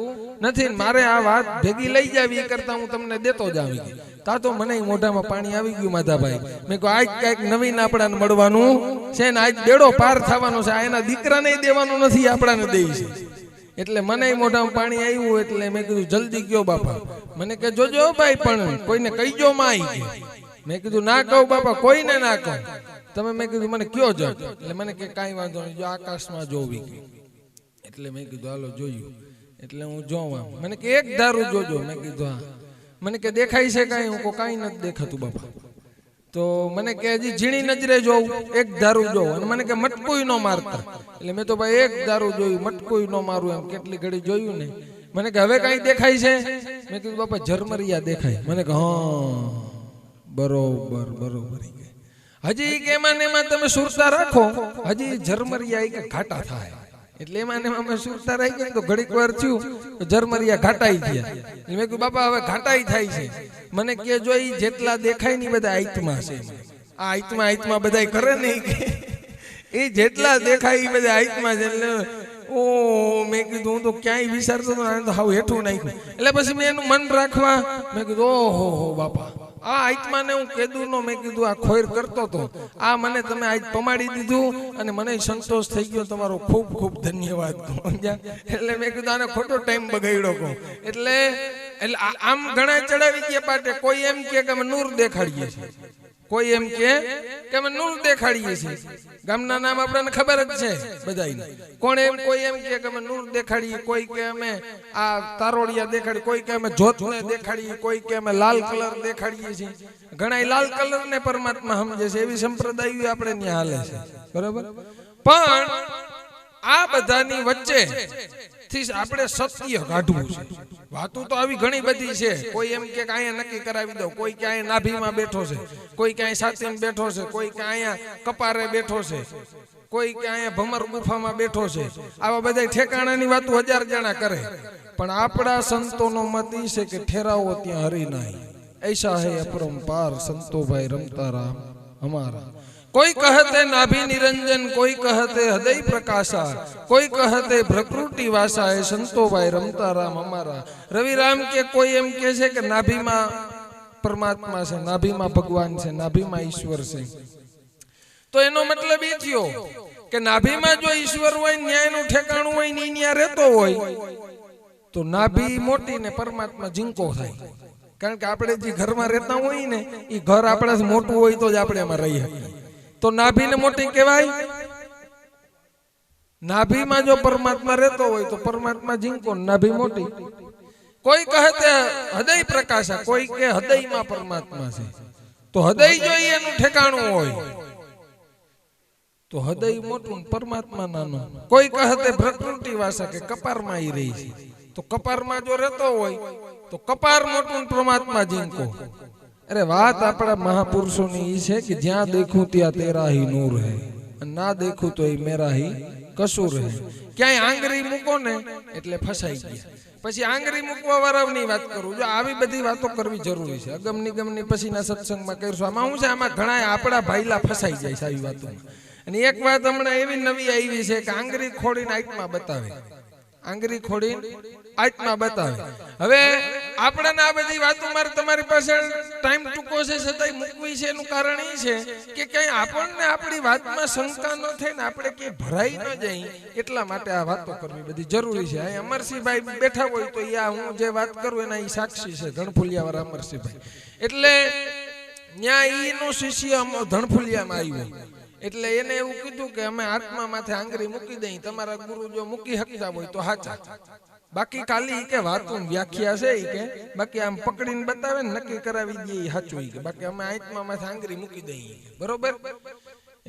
નથી. મારે આ વાત ભેગી લઈ જાવી એ કરતા હું તમને દેતો જ આવી. તા તો મને મોઢામાં પાણી આવી ગયું માધાભાઈ. મેં કહ્યું આજ કઈક નવીન આપણાને મળવાનું છે ને, આજ બેડો પાર થવાનો છે. આ એના દીકરાને દેવાનું નથી, આપણાને દેવી છે. એટલે મને મોઢામાં પાણી આવ્યું. એટલે મેં કીધું જલ્દી કયો બાપા. મને કે જોજો ભાઈ, પણ કોઈને કહીજો માં. મેં કીધું ના કહું બાપા, કોઈને ના કહું તમે. મેં કીધું મને કયો જ. એટલે મને કે કાંઈ વાંધો નહીં, જો આકાશમાં જોવી. એટલે મેં કીધું હાલો જોયું. એટલે હું જોવા. મને કે એક ધારું જોજો. મેં કીધું હા. મને કે દેખાય છે કાંઈ? હું કહું કાંઈ નથી દેખાતું બાપા. તો મને કે હજી ઝીણી નજરે જોઉં, એક ધારું જોઉં. અને મને કે મટકુય ન મારતા. એટલે મેં તો ભાઈ એક ધારું જોયું, મટકુય ન મારું એમ કેટલી ઘડી જોયું ને. મને કે હવે કાંઈ દેખાય છે? મેં કીધું બાપા ઝરમરિયા દેખાય. મને કે હા બરોબર બરોબર. હજી કે એમાં ને એમાં તમે સુરતા રાખો, હજી ઝરમરિયા કે ઘાટા થાય. એટલે એમાં ને એમાં સુરતા રહી ગયા તો ઘડીક વાર થયું તો ઝરમરિયા ઘાટાઈ ગયા. મેં કીધું બાપા હવે ઘાટાઈ થાય છે. મને કે જો ઈ જેટલા દેખાય ને બધા આઈતમાં છે. આ આઈતમાં બધા કરે ને એ જેટલા દેખાય એ બધા આઈતમાં છે. એટલે ઓ મેં કીધું હું તો ક્યાંય વિચારતો તો હાવ હેઠું નાખ્યું. એટલે પછી મેં એનું મન રાખવા મેં કીધું ઓહો હો બાપા, આ આત્માને હું કેદું નો મેં કીધું આ ખોર કરતો તો આ મને તમે આજ પમાડી દીધું અને મને સંતોષ થઈ ગયો. તમારો ખૂબ ખૂબ ધન્યવાદ. એટલે મેં કીધું આને ખોટો ટાઈમ બગાડ્યો કહું. એટલે આમ ઘણા ચડાવી ગયા પાટે. કોઈ એમ કે અમે નૂર દેખાડીએ છીએ, કોઈ એમ કે અમે નૂર દેખાડીએ છીએ. ગામના નામ આપણને ખબર જ છે બધાને. કોણ એમ કોઈ એમ કે અમે નૂર દેખાડીએ, કોઈ કે અમે આ તારોડિયા દેખાડીએ, કોઈ કે અમે જ્યોતને દેખાડીએ, કોઈ કે અમે લાલ કલર દેખાડીએ છીએ. ઘણા લાલ કલર ને પરમાત્મા સમજે છે, એવી સંપ્રદાયો આપણે ત્યાં હાલે છે. બરાબર. પણ આ બધાની વચ્ચે થી આપણે સત્ય કાઢવું છે. વાતો તો આવી ઘણી બધી છે. કોઈ એમ કે અહીંયા નક્કી કરાવી દો, કોઈ કે અહીંયા નાભીમાં બેઠો છે, કોઈ કે અહીંયા સાતીમાં બેઠો છે, કોઈ કે અહીંયા કપારે બેઠો છે, કોઈ કે અહીંયા ભમર ગુફામાં બેઠો છે. આવા બધા ઠેકાણાની વાતો હજાર જણા કરે. પણ આપણા સંતોનો મત એ છે કે ઠેરાવો ત્યાં હરી નહીં. ऐसा है अपरंपार संतो भाई रमता राम हमारा. कोई कहते नाभि निरंजन, कोई कहते हृदय प्रकाशा, कोई कहते प्रकृति वासा है संतो भाई रमता राम हमारा. रविराम के कोई एम के છે કે નાભીમાં પરમાત્મા છે, નાભીમાં ભગવાન છે, નાભીમાં ઈશ્વર છે. તો એનો મતલબ એ થયો કે નાભીમાં જો ઈશ્વર હોય, ન્યાયનું ઠેકાણું હોય ને ત્યાં રહેતો હોય તો નાભી મોટી ને પરમાત્મા ઝીંકો થાય. કારણ કે આપણે જે ઘરમાં રહેતા હોય ને એ ઘર આપણાથી મોટું હોય તો જ આપણે એમાં રહી શકીએ. તો નાભીને મોટી કહેવાય. નાભીમાં જો પરમાત્મા રહેતો હોય તો પરમાત્મા ઝીંકો, નાભી મોટી. કોઈ કહે હૃદય પ્રકાશા, કોઈ કે હૃદયમાં પરમાત્મા છે. તો હૃદય જો એનું ઠેકાણું હોય તો હૃદય મોટું પરમાત્મા નાનો. કોઈ કહે પ્રકૃતિ વાસા કે કપારમાં ઈ રહી છે. તો કપારમાં જો રહેતો હોય તો કપાર મોટું પરમાત્મા ઝીંકો. અરે વાત આપણા મહાપુરુષોની ઈ છે કે જ્યાં દેખું ત્યાં તેરા હી નૂર હૈ, ના દેખું તો એ મેરા હી કશું રહે. ક્યાંય આંગળી મૂકો ને એટલે ફસાઈ ગયા. પછી આંગળી મૂકવા વાળાની વાત કરું. જો આવી બધી વાતો કરવી જરૂરી છે. અગમ નિગમની પછીના સત્સંગમાં કરીશું. આમાં શું છે, આમાં ઘણા આપણા ભાઈલા ફસાઈ જાય છે આવી વાતોમાં. અને એક વાત હમણાં એવી નવી આવી છે કે આંગળી ખોડીને આત્મા બતાવે. આંગળી ખોડીને આત્મા બતાવે. હવે આપણે આ બધી વાતો મારે તમારી પાસે ટાઈમ ટૂંકો છે છતાંય મૂકવી છે. એનું કારણ એ છે કે ક્યાંય આપણને આપણી વાતમાં શંકા ન થાય ને આપણે ક્યાંય ભરાઈ ન જાય, એટલા માટે આ વાતો કરવી બધી જરૂરી છે. અહીં અમરસિંહભાઈ બેઠા હોય તો હું જે વાત કરું એના એ સાક્ષી છે, ધણફુલિયા વાળા અમરસિંહભાઈ. એટલે ત્યાં એનો શિષ્ય ધણફુલિયામાં આવ્યો એટલે એને એવું કીધું કે અમે આત્મા માથે આંગળી મૂકી દઈ, તમારા ગુરુ જો મૂકી શકતા હોય તો હાચા. બાકી ખાલી કે વાતની વ્યાખ્યા છે કે બાકી આમ પકડીને બતાવે ને નક્કી કરાવી દે સાચું કે બાકી અમે આત્મા માથે આંગળી મૂકી દઈએ, બરોબર.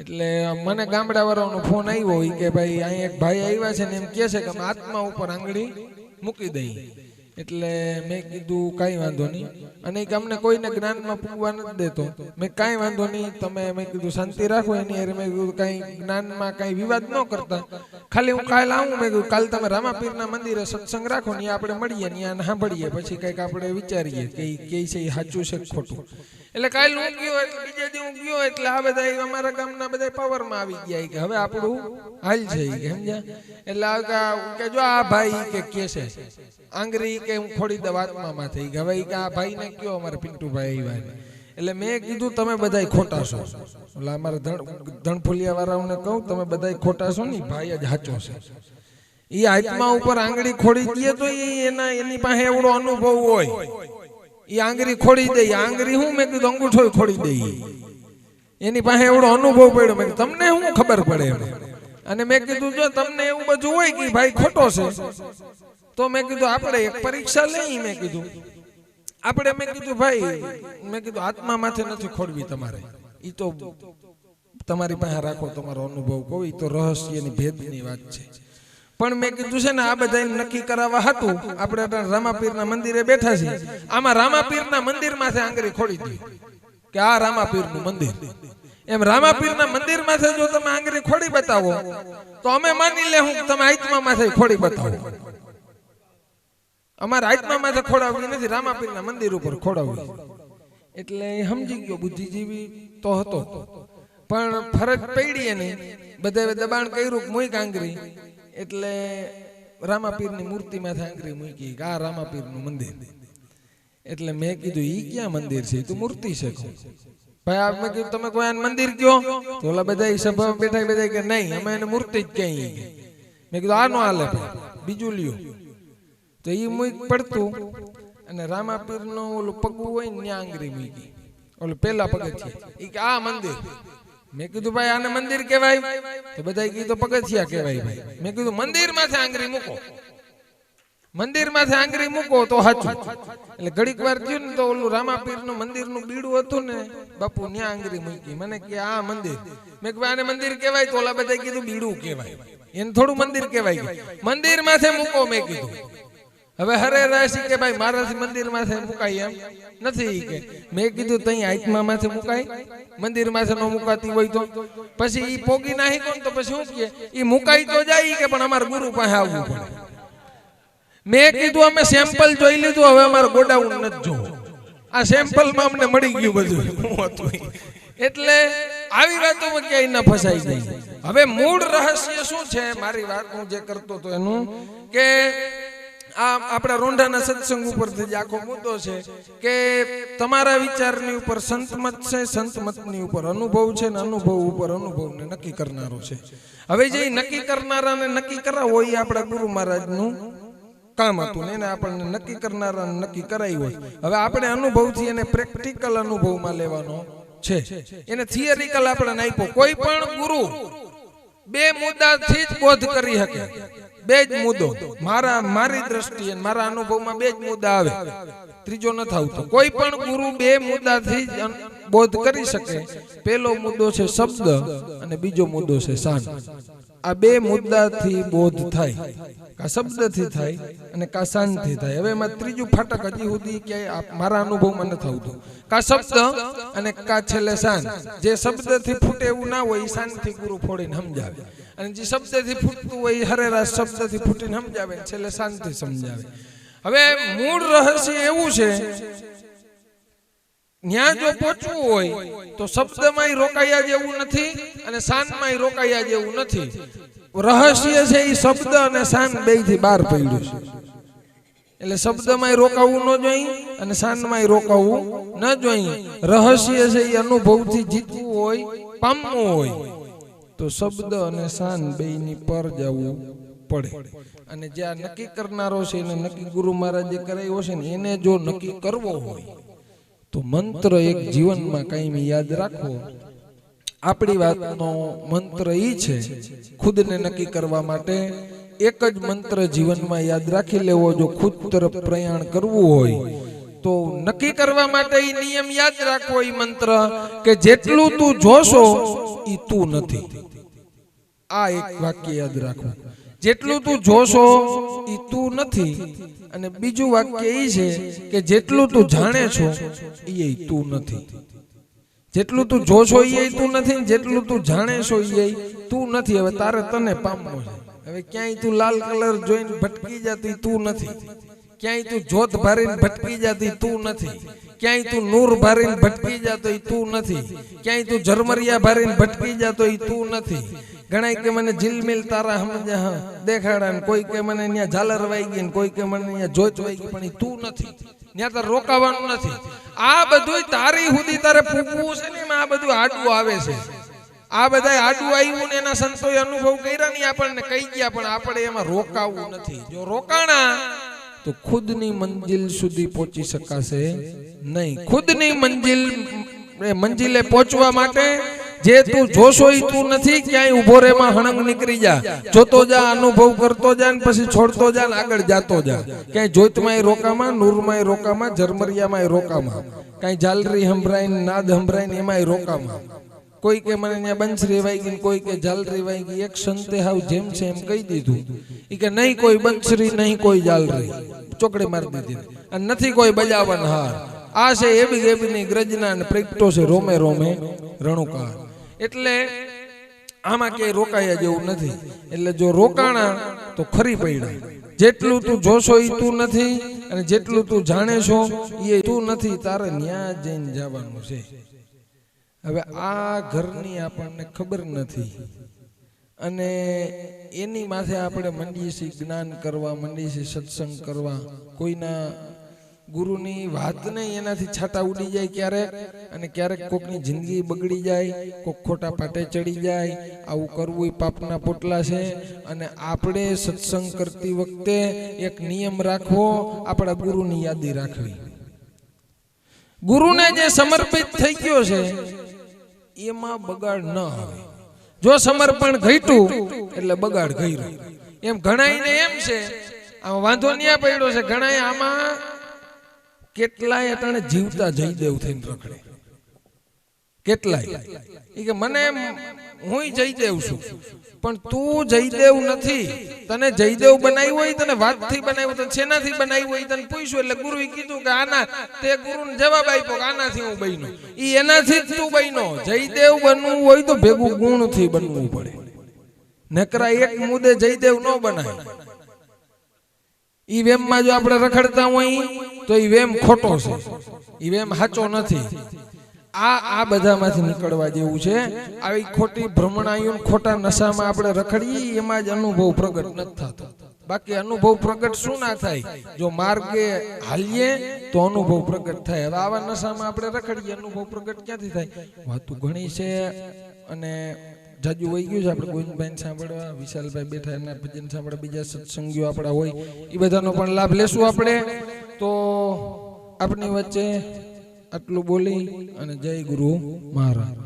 એટલે મને ગામડા વાળાનો ફોન આવ્યો કે ભાઈ અહીં એક ભાઈ આવ્યા છે ને એમ કહે છે કે અમે આત્મા ઉપર આંગળી મૂકી દઈએ. એટલે મેં કીધું કાંઈ વાંધો નહીં, અને અમને કોઈને જ્ઞાનમાં પૂગવા નથી દેતો. મેં કાંઈ વાંધો નહીં, તમે મેં કીધું શાંતિ રાખો એની હારે. મેં કીધું કાંઈ જ્ઞાનમાં કાંઈ વિવાદ ન કરતા, ખાલી હું કાલ આવું. મેં કીધું કાલ તમે રામાપીરના મંદિરે સત્સંગ રાખો ને આપણે મળીએ ને ત્યાં સાંભળીએ, પછી કંઈક આપણે વિચારીએ કે કે છે એ સાચું છે ખોટું. એટલે કાલ હું ગયો એટલે બીજે દી હું ગયો એટલે આ બધા અમારા ગામના બધા પાવરમાં આવી ગયા કે હવે આપણું હાલ છે કે સમજ્યા. એટલે કે જો આ ભાઈ કે છે આંગળી કે હું ખોડી દઉં આત્મામાં થઈ કે હવે કે આ ભાઈને કયો અમારા પિન્ટુભાઈ આવ્યા. એટલે મેં કીધું તમે બધા ખોટા છો. એટલે અમારા ધણફુલિયા વાળાઓને કહું તમે બધા ખોટા છો ને, ભાઈ જ સાચો છે. એ આત્મા ઉપર આંગળી ખોડી દે તો એની પાસે એવડો અનુભવ હોય, એ આંગળી ખોડી દે. આંગળી હું મેં કીધું અંગૂઠો ખોડી દઈએ, એની પાસે એવડો અનુભવ પડ્યો. મેં તમને શું ખબર પડે એમ. અને મેં કીધું જો તમને એવું બધું હોય કે ભાઈ ખોટો છે તો મેં કીધું આપણે એક પરીક્ષા લઈ. મેં કીધું આપણે મેં કીધું ભાઈ મેં કીધું આત્મા માથે નથી ખોડવી તમારે, એ તો તમારી પાસે રાખો તમારો અનુભવ કહો, એ તો રહસ્યની ભેદની વાત છે. પણ મેં કીધું છે ને આ બધા નક્કી કરાવવા હતું આપણે રામાપીરના મંદિરે બેઠા છીએ. આમાં રામાપીરના મંદિર માથે આંગળી ખોડી દે કે આ રામાપીરનું મંદિર. એમ રામાપીરના મંદિર માથે જો તમે આંગળી ખોડી બતાવો તો અમે માની લે હું તમે આત્મા માથે ખોડી બતાવો. અમારે આત્મા માથે ખોડાવવી નથી, રામાપીરના મંદિર ઉપર ખોડાવવી. એટલે સમજી ગયો, બુદ્ધિજીવી તો હતો પણ ફરજ પડી એને બધા દબાણ કર્યું મૂક આંગળી. એટલે રામાપીરની મૂર્તિ માથે આંગળી મૂકી કે આ રામાપીરનું મંદિર. એટલે મેં કીધું ઈ ક્યાં મંદિર છે, તું મૂર્તિ છે. ભાઈ આપ મેં કીધું તમે કોઈ મંદિર કયો તો ઓલા બધા સભા બેઠા બધા કે નહીં અમે એને મૂર્તિ જ કહીએ. મેં કીધું આ નો હાલે બીજું લ્યો. તો એ મૂક પડતું અને રામાપીરનો ઓલું પગું હોય ને ત્યાં આંગળી મૂકી, ઓલું પેલા પગથિયા. એ કે આ મંદિર. મેં કીધું ભાઈ આને મંદિર કહેવાય? તો બધા કીધું પગથિયા કહેવાય. ભાઈ મેં કીધું મંદિર માથે આંગળી મૂકો, મંદિર માથે આંગળી મૂકો તો સાચું. એટલે ઘડીક વાર થયું ને તો ઓલું રામાપીરનું મંદિરનું બીડું હતું ને બાપુ ત્યાં આંગળી મૂકી. મને કે આ મંદિર. મેં કીધું આને મંદિર કહેવાય? તો ઓલા બધા કીધું બીડું કહેવાય, એને થોડું મંદિર કહેવાય. મંદિર માથે મૂકો મેં કીધું. હવે હરે રાશિ કે ભાઈ મારાથી મંદિર માથે મુકાય એમ નથી કે. મેં કીધું તઈ આત્મા માથે મુકાય, મંદિર માથે નો મુકાતી હોય તો પછી ઈ પોગી નાહી કોણ તો પછી શું કે ઈ મુકાઈ તો જાય કે પણ અમારા ગુરુ પાસે આવવું પડે. મેં કીધું અમે સેમ્પલ જોઈ લીધું, હવે અમારે ગોડાઉન નથી જોવું. આ સેમ્પલમાં અમને મળી ગયું બધું શું હતું. એટલે આવી વાતોમાં ક્યાંય ના ફસાઈ જાય. હવે મૂળ રહસ્ય શું છે મારી વાત હું જે કરતો હતો એનું કે આ આપણા રોંઢાના સત્સંગ ઉપરથી જ આખો મુદ્દો છે કે તમારા વિચારની ઉપર સંતમત છે, સંતમતની ઉપર અનુભવ છે ને અનુભવ ઉપર અનુભવને નક્કી કરનારો છે. હવે જે નક્કી કરનારાને નક્કી કરાવો એ આપણા ગુરુ મહારાજનું કામ હતું ને એને આપણને નક્કી કરનારાને નક્કી કરાવી હોય. હવે આપણે અનુભવથી એને પ્રેક્ટિકલ અનુભવમાં લેવાનો છે, એને થિયરિકલ આપણે આપ્યો. કોઈ પણ ગુરુ બે મુદ્દાથી જ બોધ કરી શકે. બે જ મુદ્દો મારી દ્રષ્ટિએ મારા અનુભવમાં બે જ મુદ્દા આવે, ત્રીજો નથી આવતો. કોઈ પણ ગુરુ બે મુદ્દાથી જ બોધ કરી શકે. પહેલો મુદ્દો છે શબ્દ અને બીજો મુદ્દો છે શાંત. આ બે મુદ્દાથી બોધ થાય, કા શબ્દથી થાય અને કા શાંતથી થાય. હવે એમાં ત્રીજું ફાટક હજી સુધી ક્યાંય મારા અનુભવમાં નથી આવતું. કા શબ્દ અને કા છેલ્લે શાંત. જે શબ્દથી ફૂટે એવું ના હોય એ શાંતથી ગુરુ ફોડીને સમજાવે. અને જે શબ્દથી ફૂટતું હોય એ હરેરાશ શબ્દથી ફૂટીને સમજાવે ને છેલ્લે શાંતિ સમજાવે. હવે મૂળ રહસ્ય એવું છે, ન્યા જો પહોંચવું હોય તો શબ્દમાંય રોકાયા જેવું નથી અને શાનમાંય રોકાયા જેવું નથી. રહસ્ય છે એ શબ્દ અને શાન બેયથી બહાર પડ્યું છે. એટલે શબ્દમાંય રોકાવું ન જોઈએ અને શાનમાંય રોકાવું ન જોઈએ. રહસ્ય છે એ અનુભવથી જીતવું હોય, પામવું હોય તો શબ્દ અને શાન બેયની પર જવું પડે. અને જે આ નક્કી કરનારો છે એને નક્કી ગુરુ મહારાજે કરાયો છે ને એને જો નક્કી કરવો હોય તો મંત્ર એક જીવનમાં કાયમી યાદ રાખવો. આપણી વાતનો મંત્ર એ છે, ખુદને નક્કી કરવા માટે એક જ મંત્ર જીવનમાં યાદ રાખી લેવો. જો ખુદ તરફ પ્રયાણ કરવું હોય તો નક્કી કરવા માટે એ નિયમ યાદ રાખવો, એ મંત્ર કે જેટલું તું જોશો એ તું નથી. આ એક વાક્ય યાદ રાખવું, જેટલું તું જોશો એ તું નથી. અને બીજું વાક્ય એ છે કે જેટલું તું જાણે છો એ તું નથી. જેટલું તું જોશો એ તું નથી, જેટલું તું જાણે છો એ તું નથી. હવે તારે તને પામવું છે. હવે ક્યાંય તું લાલ કલર જોઈને ભટકી જતી તું નથી, ક્યાંય તું જોત ભારીને ભટકી જતી તું નથી, ક્યાંય તું નૂર ભારીને ભટકી જતો એ તું નથી, ક્યાંય તું ઝરમરિયા ભારીને ભટકી જતો એ તું નથી. ઘણા કે મને ઝીલમિલ તારા સમજા દેખાડા ને કોઈ કે મને અહીંયા ઝાલર વાઈ ગઈ ને કોઈ કે મને અહીંયા જોત વાઈ ગઈ, પણ એ તું નથી. ત્યાં તારે રોકાવાનું નથી. આ બધું તારી સુધી તારે પૂગવું છે ને, એમાં આ બધું આડું આવે છે. આ બધા આડું આવ્યું ને એના સંતોએ અનુભવ કર્યા નહીં, આપણને કહી ગયા, પણ આપણે એમાં રોકાવું નથી. જો રોકાણા તો ખુદની મંજિલ સુધી પહોંચી શકાશે નહીં. ખુદની મંજિલે પહોંચવા માટે જે તું જોશો એ તું નથી. ક્યાંય ઉભો રે માં હણંગ નીકળી જા, જોતો જા, અનુભવ કરતો જા ને પછી છોડતો જા ને આગળ જાતો જા. ક્યાંય જોતમાંય રોકામાં, નૂરમાંય રોકામાં, ઝરમરિયામાંય રોકામાં, કાંઈ ઝાલરી સંભળાય ને નાદ સંભળાય ને એમાંય રોકામાં. કોઈ કે મને ત્યાં બંસરી વાઈ ગઈ, કોઈ કે ઝાલરી વાઈ ગઈ. એક સંતે હાવ જેમ છે એમ કહી દીધું. એ કે નહીં કોઈ બંસરી, નહીં કોઈ ઝાલરી, ચોકડી મારી દીધી. અને નથી કોઈ બજાવન હાર. આ છે એબી એબીની ગ્રજના અને પ્રગટો છે રોમે રોમે રણુકાર. એટલે આમાં ક્યાંય રોકાયા જેવું નથી. એટલે જો રોકાણા તો ખરી પડ્યા. જેટલું તું જોશો એ તું નથી અને જેટલું તું જાણે છો એ તું નથી. તારે ન્યા જઈને જવાનું છે. હવે આ ઘરની આપણને ખબર નથી અને એની માથે આપણે મંડીએ છીએ જ્ઞાન કરવા, મંડીએ છીએ સત્સંગ કરવા. કોઈના ગુરુની વાતને એનાથી છાટા ઉડી જાય ક્યારેક, અને ક્યારેક કોકની જિંદગી બગડી જાય, કોક ખોટા પાટે ચડી જાય. આવું કરવું એ પાપના પોટલા છે. અને આપણે સત્સંગ કરતી વખતે એક નિયમ રાખવો, આપણા ગુરુની યાદી રાખવી. ગુરુને જે સમર્પિત થઈ ગયો છે એમાં બગાડ ન આવે. જો સમર્પણ ઘટ્યું એટલે બગાડ ઘટ્યો. એમ ઘણાઈને એમ છે આમાં વાંધો ન્યા પડ્યો છે. ઘણાએ આમાં કેટલાય અટાણે જીવતા જયદેવ થઈને રખડે. કેટલાય એ કે મને હું જયદેવ છું, પણ તું જયદેવ નથી. તને જયદેવ બનાવ્યો હોય, તને વાતથી બનાવ્યો, તને શેનાથી બનાવ્યો હોય તને પૂછ્યું. એટલે ગુરુએ કીધું કે આના, તે ગુરુને જવાબ આપ્યો કે આનાથી હું બન્યો. ઈ એનાથી જ તું બન્યો. જયદેવ બનવું હોય તો ભેગું ગુણથી બનવું પડે. નકરા એક મુદ્દે જયદેવ ન બનાય. ઈ વેમમાં જો આપણે રખડતા હોય તો ઈ વેમ ખોટો છે, ઈ વેમ સાચો નથી. આ બધામાંથી નીકળવા જેવું છે. આવી ખોટી ભ્રમણાયું, ખોટા નશામાં આપણે રખડીએ એમાં જ અનુભવ પ્રગટ નથી થતો. બાકી અનુભવ પ્રગટ શું ના થાય? જો માર્ગે હાલીએ તો અનુભવ પ્રગટ થાય. હવે આવા નશામાં આપણે રખડીએ, અનુભવ પ્રગટ ક્યાંથી થાય? વાતો ઘણી છે અને જાજુ વહી ગયું છે. આપણે ગોવિંદભાઈ સાંભળવા, વિશાલભાઈ બેઠા એના ભજન સાંભળવા, બીજા સત્સંગીઓ આપણા હોય એ બધાનો પણ લાભ લેશું આપણે. તો આપણી વચ્ચે આટલું બોલી અને જય ગુરુ મહારાજ.